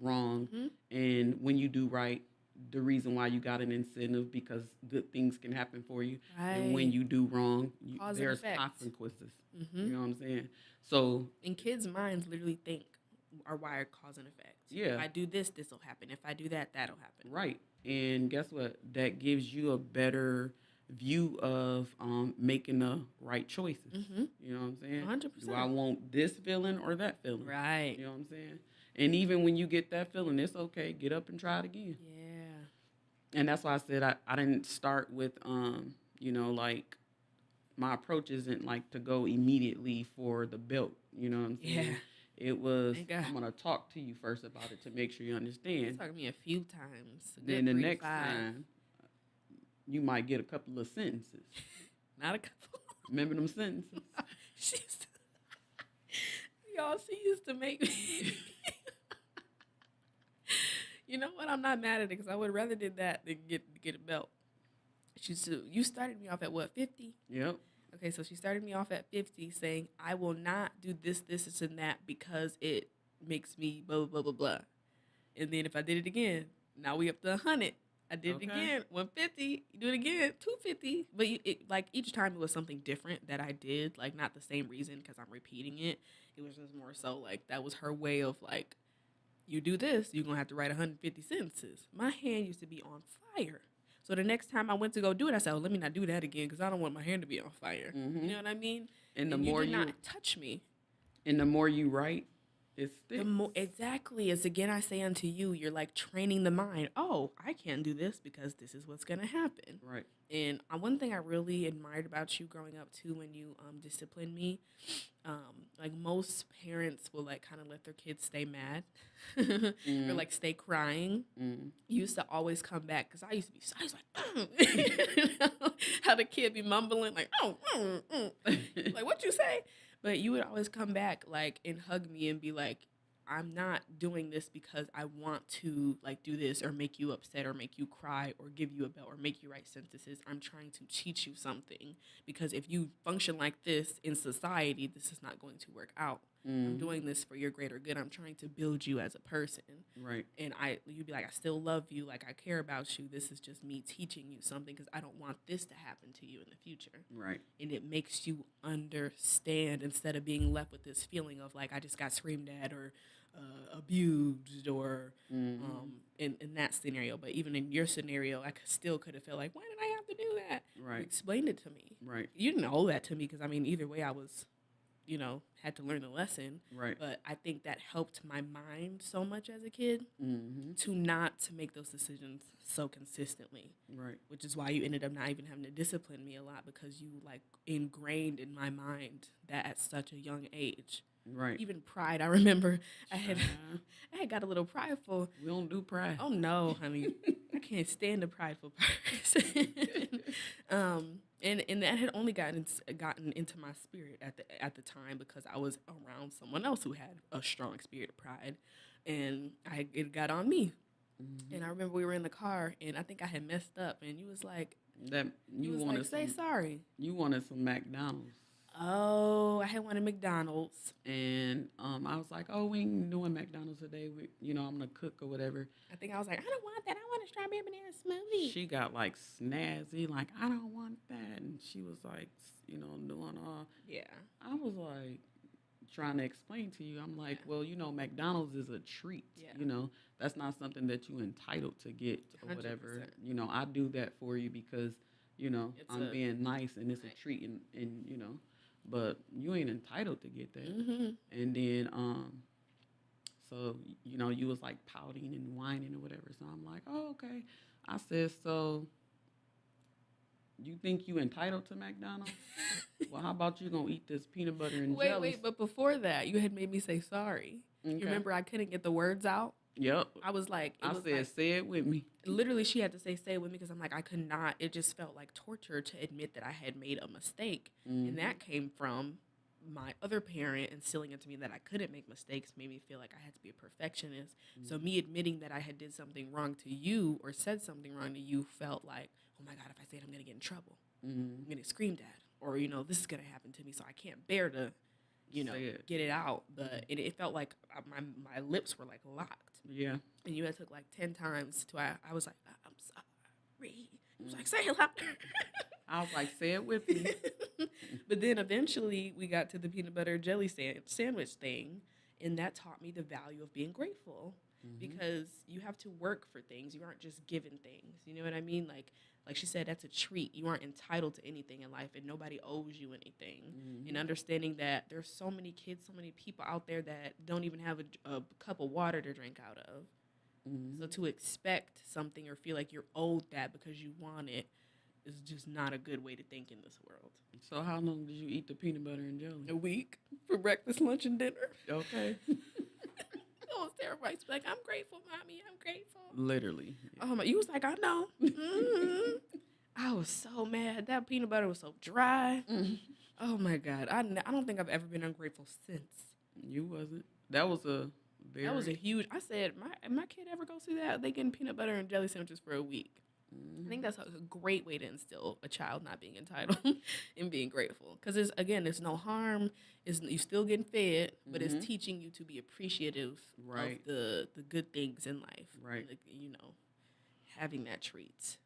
wrong. Mm-hmm. And when you do right, the reason why you got an incentive, because good things can happen for you. And when Right. you do wrong, Cause and there's effect. consequences. Mm-hmm. You know what I'm saying? So, And kids' minds literally think are wired cause and effect. If yeah, I do this, this will happen. If I do that, that'll happen. right. And guess what? That gives you a better view of making the right choices. Mm-hmm. You know what I'm saying? 100%. Do I want this feeling or that feeling? Right. You know what I'm saying? And even when you get that feeling, it's okay. Get up and try it again. Yeah. And that's why I said I didn't start with like my approach isn't like to go immediately for the belt. You know what I'm saying? Yeah. It was Thank God. I'm gonna talk to you first about it to make sure you You understand. talked to me a few times. A Then good the 3 to next 5. time you might get a couple of sentences. Not a couple. Remember them sentences? She used to, y'all, she used to make me. You know what? I'm not mad at it because I would rather did that than get a belt. You started me off at what, 50? Yep. Okay, so she started me off at 50 saying, I will not do this, and that because it makes me blah, blah, blah, blah, blah. And then if I did it again, now we up to 100. I did it again, 150. You do it again, 250. But like each time it was something different that I did, like not the same reason because I'm repeating it. It was just more so like that was her way of like, you do this, you're going to have to write 150 sentences. My hand used to be on fire. So the next time I went to go do it, I said, oh, let me not do that again because I don't want my hand to be on fire. Mm-hmm. You know what I mean? And the and more you did not touch me. And the more you write, it sticks. Exactly. As again I say unto you, you're like training the mind. Oh, I can't do this because this is what's going to happen. Right. And one thing I really admired about you growing up too, when you disciplined me, like most parents will like kind of let their kids stay mad or like stay crying. You used to always come back because I used to be like, you know, how the kid be mumbling like, like what you say? But you would always come back like and hug me and be like, I'm not doing this because I want to like do this or make you upset or make you cry or give you a bell or make you write sentences. I'm trying to teach you something because if you function like this in society, this is not going to work out. I'm doing this for your greater good. I'm trying to build you as a person. Right. And you'd be like, I still love you. Like, I care about you. This is just me teaching you something because I don't want this to happen to you in the future. Right. And it makes you understand instead of being left with this feeling of like, I just got screamed at or abused or in that scenario. But even in your scenario, I still could have felt like, why did I have to do that? Right. You explained it to me. Right. You didn't owe that to me because, I mean, either way I was, had to learn the lesson. Right. But I think that helped my mind so much as a kid to make those decisions so consistently. Right. Which is why you ended up not even having to discipline me a lot because you like ingrained in my mind that at such a young age. Right. Even pride, I remember I had got a little prideful. We don't do pride. Oh no, honey. I can't stand a prideful person. And that had only gotten into my spirit at the time because I was around someone else who had a strong spirit of pride, and it got on me. And I remember we were in the car, and I think I had messed up, and you was like, say sorry. You wanted some McDonald's. Oh, I had one at McDonald's. And I was like, oh, we ain't doing McDonald's today. I'm going to cook or whatever. I think I was like, I don't want that. I want a strawberry banana smoothie. She got like snazzy, like, I don't want that. And she was like, doing all. Yeah. I was like, trying to explain to you. I'm like, well, McDonald's is a treat. Yeah. That's not something that you entitled to get or whatever. 100%. I do that for you because, I'm being nice and it's a treat and but you ain't entitled to get that. And then, so, you was like pouting and whining or whatever. So I'm like, oh, okay. I said, so you think you entitled to McDonald's? Well, how about you gonna eat this peanut butter and jelly? Wait, but before that, you had made me say sorry. Okay. You remember I couldn't get the words out? Yep. I was like, say it with me. Literally, she had to say it with me because I'm like, I could not. It just felt like torture to admit that I had made a mistake. And that came from my other parent instilling into me that I couldn't make mistakes made me feel like I had to be a perfectionist. So me admitting that I had did something wrong to you or said something wrong to you felt like, oh my God, if I say it, I'm going to get in trouble. I'm going to get screamed at. Or, this is going to happen to me, so I can't bear to, get it out. But it felt like my lips were like locked. Yeah. And you had took like 10 times to I was like, I'm sorry. He was like, say it louder. I was like, say it with me. But then eventually we got to the peanut butter jelly sandwich thing, and that taught me the value of being grateful because you have to work for things. You aren't just given things. You know what I mean? Like she said, that's a treat. You aren't entitled to anything in life, and nobody owes you anything. And understanding that there's so many kids, so many people out there that don't even have a cup of water to drink out of. So to expect something or feel like you're owed that because you want it is just not a good way to think in this world. So how long did you eat the peanut butter and jelly? A week for breakfast, lunch, and dinner. Okay. It was terrible. I used to be like, I'm grateful, mommy. I'm grateful. Literally. Yeah. Oh my! You was like, I know. Mm-hmm. I was so mad. That peanut butter was so dry. Oh my God! I don't think I've ever been ungrateful since. You wasn't. That was a very. That was a huge. I said, my kid ever goes through that? They getting peanut butter and jelly sandwiches for a week. I think that's a great way to instill a child not being entitled and being grateful. Because there's no harm. You still getting fed, but it's teaching you to be appreciative of the good things in life. Right. Like, having that treat.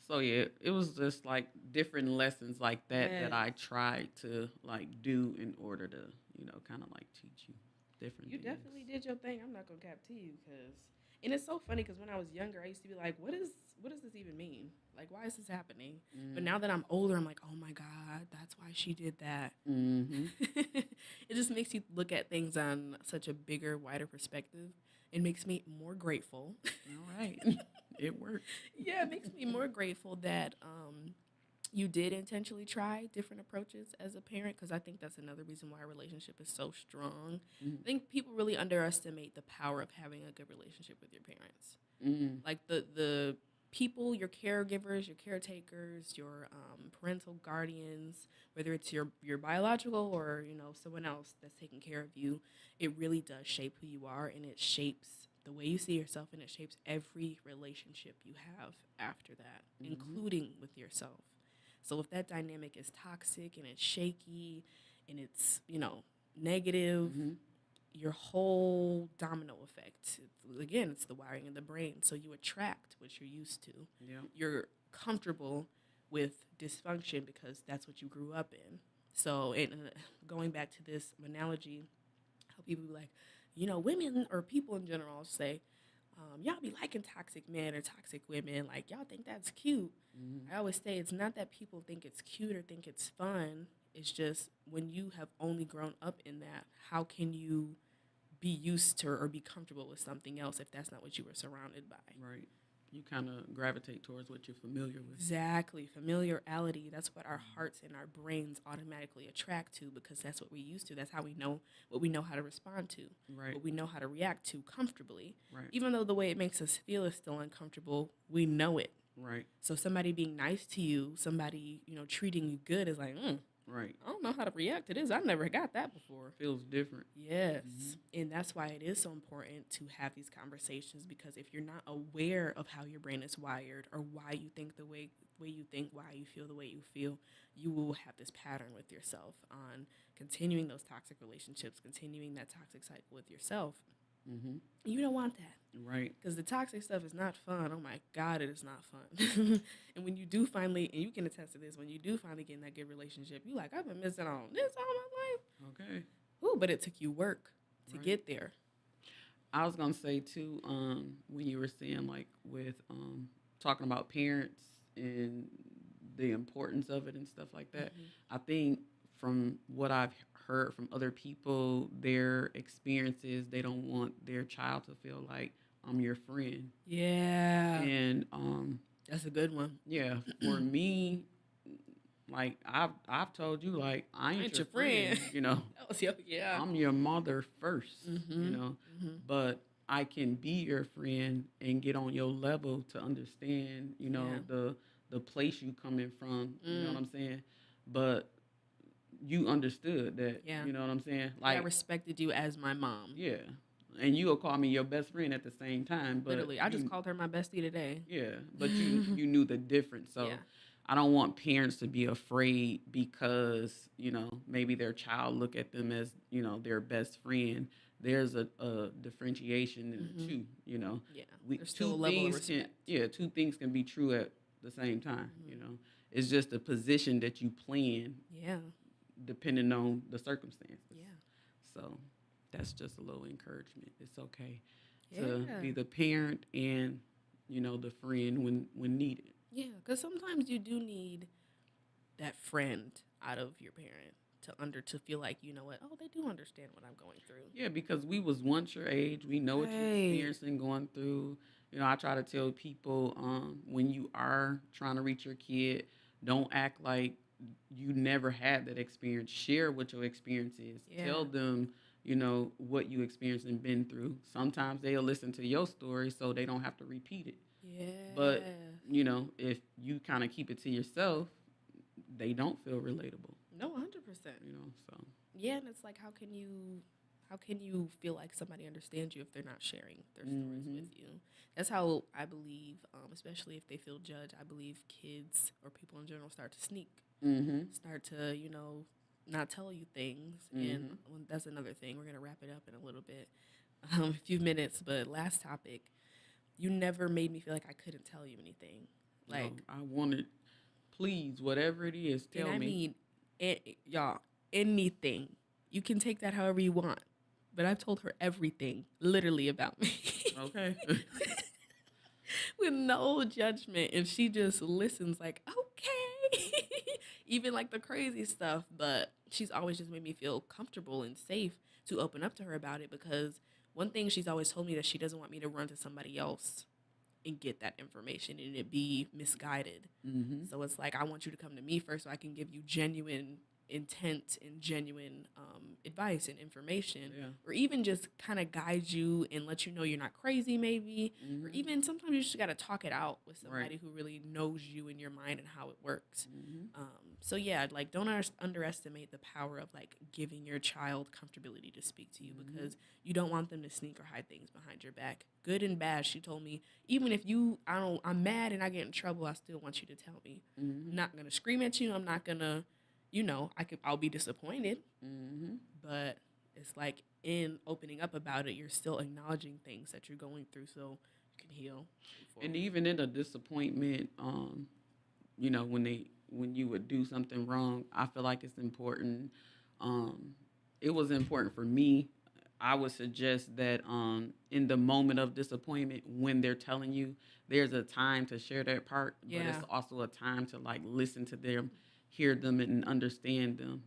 So yeah, it was just like different lessons like that that I tried to like do in order to, kind of like teach you different You things. definitely did your thing. I'm not gonna cap to you and it's so funny because when I was younger, I used to be like, what does this even mean? Like, why is this happening? But now that I'm older, I'm like, oh my God, that's why she did that. It just makes you look at things on such a bigger, wider perspective. It makes me more grateful. All right. It worked. Yeah, it makes me more grateful that you did intentionally try different approaches as a parent, because I think that's another reason why a relationship is so strong. I think people really underestimate the power of having a good relationship with your parents. Like the people, your caregivers, your caretakers, your parental guardians, whether it's your biological or someone else that's taking care of you, it really does shape who you are, and it shapes the way you see yourself, and it shapes every relationship you have after that, including with yourself. So if that dynamic is toxic and it's shaky and it's, negative, your whole domino effect, it's the wiring of the brain. So you attract what you're used to. Yeah. You're comfortable with dysfunction because that's what you grew up in. So, and going back to this analogy, how people be like, women or people in general say, y'all be liking toxic men or toxic women. Like, y'all think that's cute. I always say it's not that people think it's cute or think it's fun. It's just when you have only grown up in that, how can you be used to or be comfortable with something else if that's not what you were surrounded by? Right. You kind of gravitate towards what you're familiar with. Exactly. Familiarity. That's what our hearts and our brains automatically attract to, because that's what we're used to. That's how we know what we know how to respond to. Right. What we know how to react to comfortably. Right. Even though the way it makes us feel is still uncomfortable, we know it. Right. So somebody being nice to you, somebody, treating you good is like, right. I don't know how to react to this. I never got that before. Feels different. Yes. And that's why it is so important to have these conversations, because if you're not aware of how your brain is wired or why you think the way you think, why you feel the way you feel, you will have this pattern with yourself on continuing those toxic relationships, continuing that toxic cycle with yourself. You don't want that. Right. Because the toxic stuff is not fun. Oh my God, it is not fun. And when you do finally, and you can attest to this, when you do finally get in that good relationship, you're like, I've been missing on this all my life. Okay. Ooh, but it took you work to get there. I was going to say, too, when you were saying, like, with talking about parents and the importance of it and stuff like that, I think from what I've heard from other people, their experiences, they don't want their child to feel like I'm your friend. Yeah. And that's a good one. Yeah. For me, like I've told you, like, I ain't your friend. Yeah. I'm your mother first, but I can be your friend and get on your level to understand, the place you coming from. You know what I'm saying? But you understood that, you know what I'm saying? Like, I respected you as my mom. Yeah. And you'll call me your best friend at the same time. But literally, I just called her my bestie today. Yeah, but you knew the difference. So I don't want parents to be afraid because, maybe their child look at them as, their best friend, there's a differentiation in the two. Yeah. We There's still a level of respect. two things can be true at the same time. It's just the position that you play in. Yeah. Depending on the circumstances. Yeah. So that's just a little encouragement. It's okay Yeah. to be the parent and the friend when needed. Yeah, because sometimes you do need that friend out of your parent to feel like, you know what, oh, they do understand what I'm going through. Yeah, because we was once your age. We know what you're experiencing, going through. I try to tell people when you are trying to reach your kid, don't act like you never had that experience. Share what your experience is. Yeah. Tell them, what you experienced and been through. Sometimes they'll listen to your story so they don't have to repeat it. Yeah. But, if you kind of keep it to yourself, they don't feel relatable. No, 100%. So. Yeah, and it's like, how can you feel like somebody understands you if they're not sharing their stories with you? That's how I believe, especially if they feel judged, I believe kids or people in general start to sneak, start to, not tell you things. And that's another thing. We're going to wrap it up in a little bit, a few minutes. But last topic, you never made me feel like I couldn't tell you anything. Like, no, I wanted, please, whatever it is, tell me. And I mean, y'all, anything. You can take that however you want. But I've told her everything, literally, about me. Okay. With no judgment. And she just listens like, okay. Even like the crazy stuff. But she's always just made me feel comfortable and safe to open up to her about it. Because one thing she's always told me that she doesn't want me to run to somebody else and get that information and it be misguided. So it's like, I want you to come to me first so I can give you genuine intent and genuine advice and information, or even just kind of guide you and let you know you're not crazy maybe, or even sometimes you just got to talk it out with somebody who really knows you and your mind and how it works. So yeah, like, don't underestimate the power of like giving your child comfortability to speak to you, because you don't want them to sneak or hide things behind your back, good and bad. She told me, even if I'm mad and I get in trouble, I still want you to tell me. I'm not gonna scream at you. I'm not gonna, I'll be disappointed, but it's like, in opening up about it, you're still acknowledging things that you're going through so you can heal. And even in a disappointment, when you would do something wrong, I feel like it's important. It was important for me. I would suggest that in the moment of disappointment, when they're telling you, there's a time to share that part, but it's also a time to like listen to them, hear them, and understand them.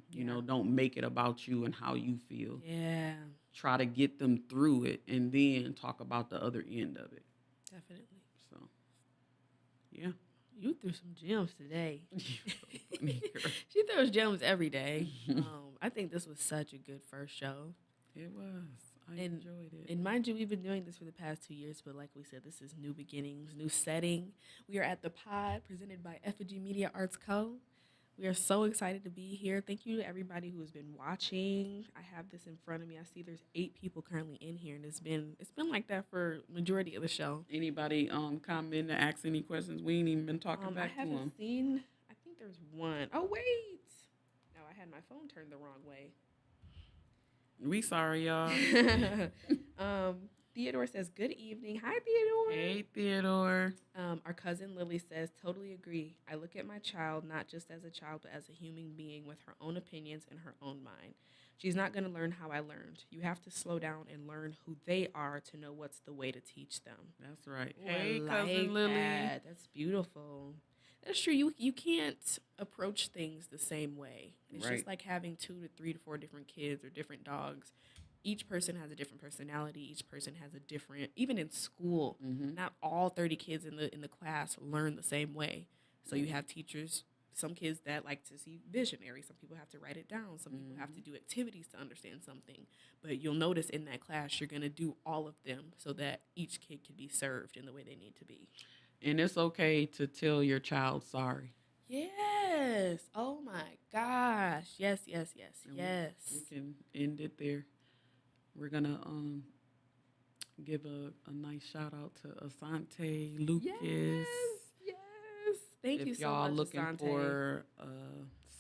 Don't make it about you and how you feel. Yeah. Try to get them through it and then talk about the other end of it. Definitely. So, yeah. You threw some gems today. She throws gems every day. I think this was such a good first show. It was. I enjoyed it. And mind you, we've been doing this for the past 2 years, but like we said, this is new beginnings, new setting. We are at the Pod, presented by Effigy Media Arts Co. We are so excited to be here. Thank you to everybody who has been watching. I have this in front of me. I see there's 8 people currently in here, and it's been like that for majority of the show. Anybody comment to ask any questions? We ain't even been talking back to them. I haven't seen. I think there's one. Oh wait, no, I had my phone turned the wrong way. We sorry, y'all. Theodore says, good evening. Hi, Theodore. Hey, Theodore. Our cousin Lily says, totally agree. I look at my child not just as a child, but as a human being with her own opinions and her own mind. She's not going to learn how I learned. You have to slow down and learn who they are to know what's the way to teach them. That's right. Hey, cousin Lily. That's beautiful. That's true. You can't approach things the same way. It's just like having 2 to 3 to 4 different kids or different dogs. Each person has a different personality. Each person has a different, even in school, not all 30 kids in the class learn the same way. So you have teachers, some kids that like to see visionary. Some people have to write it down. Some people have to do activities to understand something. But you'll notice in that class, you're going to do all of them so that each kid can be served in the way they need to be. And it's okay to tell your child sorry. Yes. Oh, my gosh. Yes. We can end it there. We're going to give a nice shout out to Asante, Lucas. Yes. Thank you so much, If y'all looking Asante. for a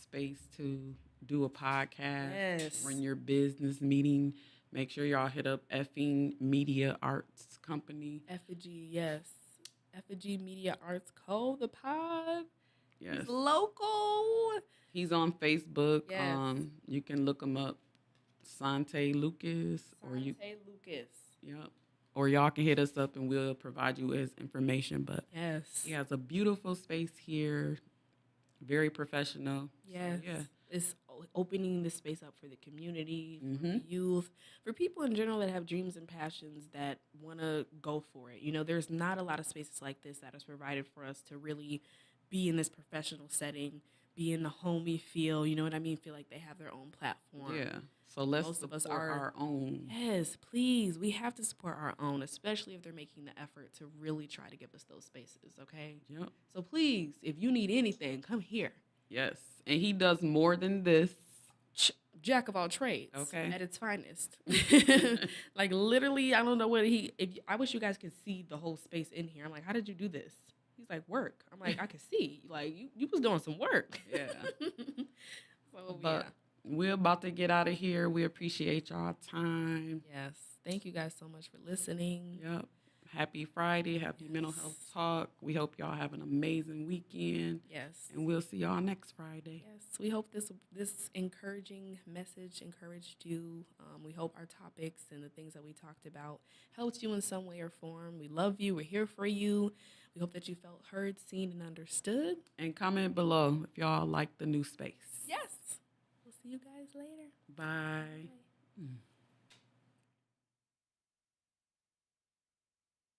space to do a podcast, run your business meeting, Make sure y'all hit up Effing Media Arts Company. Effigy, yes. Effigy Media Arts Co. The pod. Yes. He's local. He's on Facebook. Yes. You can look him up, Sante Lucas. Lucas. Yep. Or y'all can hit us up and we'll provide you his information. But yes, he has a beautiful space here, very professional. Yes. So, yeah. It's opening the space up for the community, for the youth, for people in general that have dreams and passions that want to go for it. You know, there's not a lot of spaces like this that is provided for us to really be in this professional setting, be in the homey feel, you know what I mean? Feel like they have their own platform. Yeah. So let's Most of us support are our own. Yes, please. We have to support our own, especially if they're making the effort to really try to give us those spaces, okay? Yep. So please, if you need anything, come here. Yes. And he does more than this. Jack of all trades. Okay. At its finest. Like literally, I don't know what I wish you guys could see the whole space in here. I'm like, how did you do this? He's like, work. I'm like, I can see. Like you was doing some work. Yeah. So but we're about to get out of here. We appreciate y'all time. Yes. Thank you guys so much for listening. Yep. Happy Friday. Happy Mental Health Talk. We hope y'all have an amazing weekend. Yes. And we'll see y'all next Friday. Yes. We hope this encouraging message encouraged you. We hope our topics and the things that we talked about helped you in some way or form. We love you. We're here for you. We hope that you felt heard, seen, and understood. And comment below if y'all like the new space. Yes. We'll see you guys later. Bye.